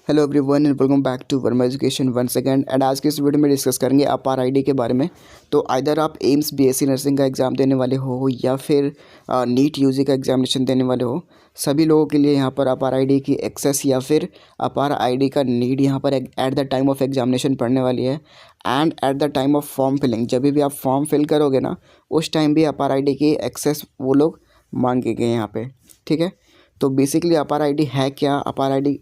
Hello everyone and welcome back to Verma education one second. And आज के इस video में डिस्कस करेंगे अपार आईडी के बारे में। तो आइदर आप एम्स बीएससी नर्सिंग का एग्ज़ाम देने वाले हो या फिर नीट यूजी का एग्जामिनेशन देने वाले हो, सभी लोगों के लिए यहाँ पर अपार आईडी की एक्सेस या फिर अपार आईडी का नीड यहाँ पर at the time of examination पड़ने वाली है। And at the time of form filling, जब भी आप फॉर्म फिल करोगे ना, उस टाइम भी अपार आईडी की एक्सेस वो लोग मांगेंगे यहाँ पे। ठीक है, तो बेसिकली अपार आईडी है क्या? अपार आईडी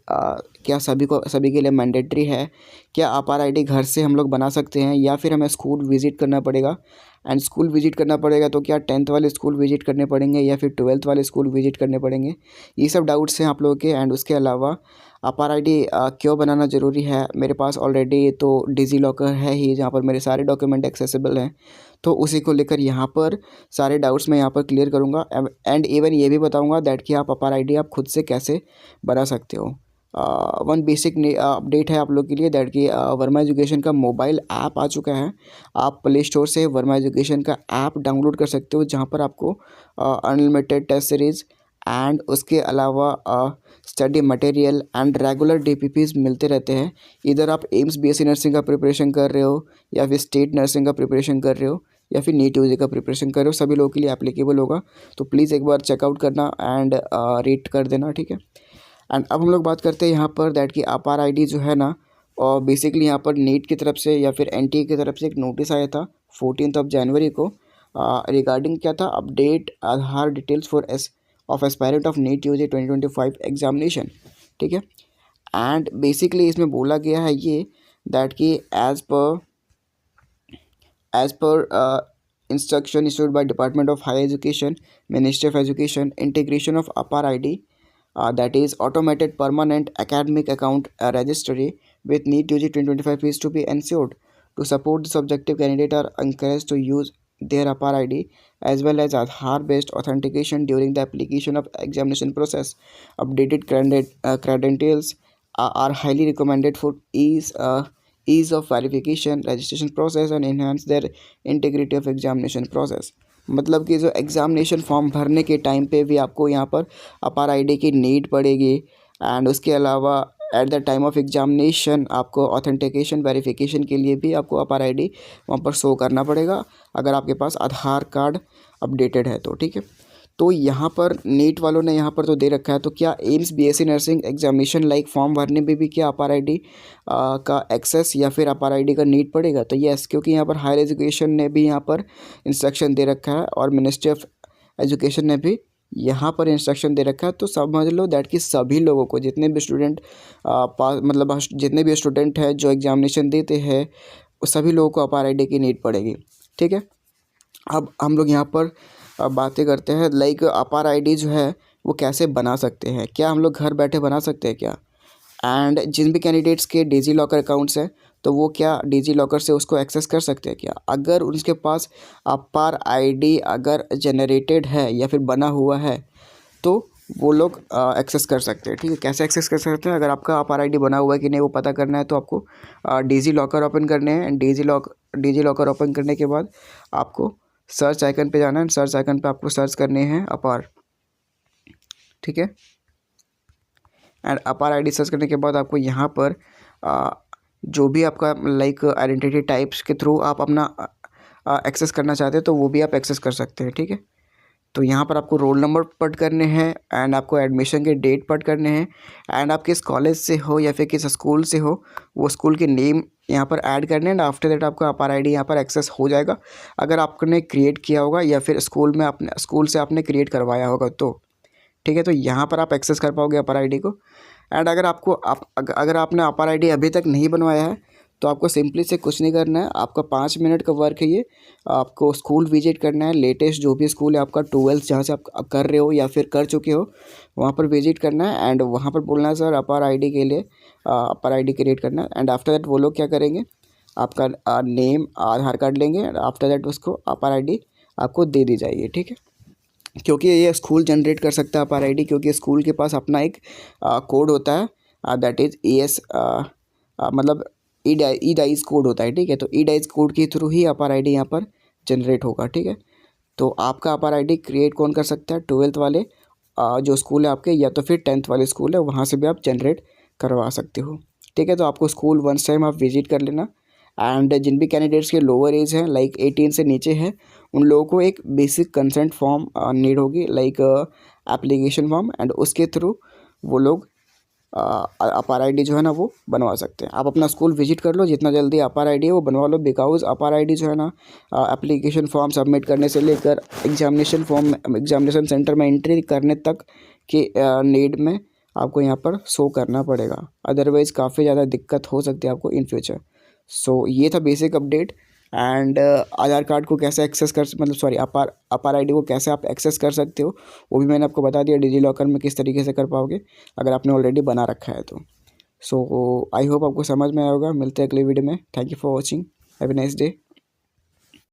क्या सभी के लिए मैंडेटरी है? क्या अपार आईडी घर से हम लोग बना सकते हैं या फिर हमें स्कूल विज़िट करना पड़ेगा? एंड स्कूल विज़िट करना पड़ेगा तो क्या 10th वाले स्कूल विज़िट करने पड़ेंगे या फिर 12th वाले स्कूल विज़िट करने पड़ेंगे? ये सब डाउट्स हैं आप लोगों के। एंड उसके अलावा अपार आईडी क्यों बनाना ज़रूरी है? मेरे पास ऑलरेडी तो डिजी लॉकर है ही, जहाँ पर मेरे सारे डॉक्यूमेंट एक्सेसिबल हैं। तो उसी को लेकर यहाँ पर सारे डाउट्स मैं यहाँ पर क्लियर करूँगा। एंड इवन ये भी बताऊँगा दैट कि आप अपार आईडी आप खुद से कैसे बना सकते हो। वन बेसिक अपडेट है आप लोग के लिए दैट कि वर्मा एजुकेशन का मोबाइल ऐप आ चुका है। आप प्ले स्टोर से वर्मा एजुकेशन का ऐप डाउनलोड कर सकते हो, जहाँ पर आपको अनलिमिटेड टेस्ट सीरीज़ एंड उसके अलावा study material and regular DPPs मिलते रहते हैं। इधर आप एम्स बीएससी नर्सिंग का प्रिपरेशन कर रहे हो या फिर स्टेट नर्सिंग का प्रिपरेशन कर रहे हो या फिर नीट यूजी का प्रिपरेशन कर रहे हो, सभी लोगों के लिए एप्लीकेबल होगा। तो प्लीज़ एक बार चेकआउट करना एंड रेट कर देना, ठीक है। एंड अब हम लोग बात करते हैं यहाँ पर दैट कि अपार आईडी जो है ना, और बेसिकली यहाँ पर नीट की तरफ से या फिर एनटीए की तरफ से एक नोटिस आया था 14 जनवरी को रिगार्डिंग क्या था, update Aadhaar details for of aspirant of NEET UG 2025 examination. ठीक है, एंड बेसिकली इसमें बोला गया है ये दैट कि एज पर instruction issued by Department of Higher Education, Ministry of Education, integration of APAR ID, that is automated permanent academic account registry with NEET UG 2025 is to be ensured. To support this objective, candidates are encouraged to use their APAR ID as well as Aadhaar based authentication during the application of examination process. Updated credentials are highly recommended for ease of verification, registration process and enhance their integrity of examination process. मतलब कि जो examination form भरने के time पे भी आपको यहाँ पर अपार आईडी की नीड पड़ेगी। एंड उसके अलावा eight the time of examination आपको ऑथेंटिकेशन वेरिफिकेशन के लिए भी आपको अपार आईडी वहाँ पर शो करना पड़ेगा, अगर आपके पास आधार कार्ड अपडेटेड है तो। ठीक है, तो यहाँ पर नीट वालों ने यहाँ पर तो दे रखा है, तो क्या AIIMS BSc nursing examination like form भरने में भी क्या अपार आईडी का एक्सेस या फिर अपार आईडी का नीड पड़ेगा? तो यस, क्योंकि यहाँ पर हायर एजुकेशन ने भी यहाँ पर इंस्ट्रक्शन दे रखा है और मिनिस्ट्री ऑफ एजुकेशन ने भी यहाँ पर इंस्ट्रक्शन दे रखा है। तो समझ लो दैट कि सभी लोगों को, जितने भी स्टूडेंट जितने भी स्टूडेंट हैं जो एग्जामिनेशन देते हैं, सभी लोगों को अपार आईडी की नीड पड़ेगी। ठीक है, अब हम लोग यहाँ पर बातें करते हैं लाइक अपार आईडी जो है वो कैसे बना सकते हैं, क्या हम लोग घर बैठे बना सकते हैं क्या? एंड जिन भी कैंडिडेट्स के डिजी लॉकर अकाउंट्स हैं तो वो क्या डिजी लॉकर से उसको एक्सेस कर सकते हैं क्या? अगर उनके पास अपार आईडी अगर जनरेटेड है या फिर बना हुआ है तो वो लोग एक्सेस कर सकते हैं। ठीक है, कैसे एक्सेस कर सकते हैं? अगर आपका अपार आईडी बना हुआ है कि नहीं वो पता करना है तो आपको डिजी लॉकर ओपन करने हैं। एंड डिजी लॉकर ओपन करने के बाद आपको सर्च आइकन पे जाना है। सर्च आइकन पे आपको सर्च करने हैं अपार। ठीक है, एंड अपार आईडी सर्च करने के बाद आपको यहाँ पर जो भी आपका लाइक आइडेंटिटी टाइप्स के थ्रू आप अपना एक्सेस करना चाहते हैं तो वो भी आप एक्सेस कर सकते हैं। ठीक है, तो यहाँ पर आपको रोल नंबर पट करने हैं एंड आपको एडमिशन के डेट पट करने हैं एंड आप किस कॉलेज से हो या फिर किस स्कूल से हो वो स्कूल के नेम यहाँ पर ऐड करने हैं। एंड आफ्टर दैट आपका अपार आईडी यहाँ पर एक्सेस हो जाएगा, अगर आपने क्रिएट किया होगा या फिर स्कूल से आपने क्रिएट करवाया होगा तो। ठीक है, तो यहाँ पर आप एक्सेस कर पाओगे अपार आईडी को। एंड अगर अगर आपने अपार आईडी अभी तक नहीं बनवाया है तो आपको सिंपली से कुछ नहीं करना है, आपका 5 मिनट का वर्क है ये। आपको स्कूल विजिट करना है, लेटेस्ट जो भी स्कूल है आपका 12th जहाँ से आप कर रहे हो या फिर कर चुके हो वहाँ पर विजिट करना है। एंड वहाँ पर बोलना है सर अपार आईडी के लिए अपार आईडी क्रिएट करना है। एंड आफ्टर दैट वो लोग क्या करेंगे, आपका नेम आधार कार्ड लेंगे एंड आफ्टर दैट उसको अपार आईडी आपको दे दी जाएगी। ठीक है, क्योंकि ये स्कूल जनरेट कर सकता है अपार आईडी, क्योंकि स्कूल के पास अपना एक कोड होता है दैट इज़ ES मतलब ई डाइज कोड होता है। ठीक है, तो ई डाइज कोड के थ्रू ही अपार आईडी यहाँ पर जनरेट होगा। ठीक है, तो आपका अपार आईडी क्रिएट कौन कर सकता है? 12th वाले जो स्कूल है आपके या तो फिर 10th वाले स्कूल है वहाँ से भी आप जनरेट करवा सकते हो। ठीक है, तो आपको स्कूल वंस टाइम आप विजिट कर लेना। एंड जिन भी कैंडिडेट्स के लोअर एज है लाइक 18 से नीचे है, उन लोगों को एक बेसिक कंसेंट फॉर्म नीड होगी, लाइक एप्लीकेशन फॉर्म, एंड उसके थ्रू वो लोग अपार आई डी जो है ना वो बनवा सकते हैं। आप अपना स्कूल विजिट कर लो, जितना जल्दी अपार आई डी है वो बनवा लो, बिकॉज अपार आई डी जो है ना एप्लीकेशन फॉर्म सबमिट करने से लेकर एग्जामिनेशन सेंटर में एंट्री करने तक के नीड में आपको यहाँ पर शो करना पड़ेगा, अदरवाइज़ काफ़ी ज़्यादा दिक्कत हो सकती है आपको इन फ्यूचर। सो ये था basic update. And Aadhaar card को कैसे एक्सेस कर मतलब सॉरी अपार अपार आईडी को कैसे आप एक्सेस कर सकते हो वो भी मैंने आपको बता दिया, डिजी लॉकर में किस तरीके से कर पाओगे अगर आपने ऑलरेडी बना रखा है तो। सो आई होप आपको समझ में आया होगा। मिलते हैं अगले वीडियो में। Thank you for watching. Have a nice day.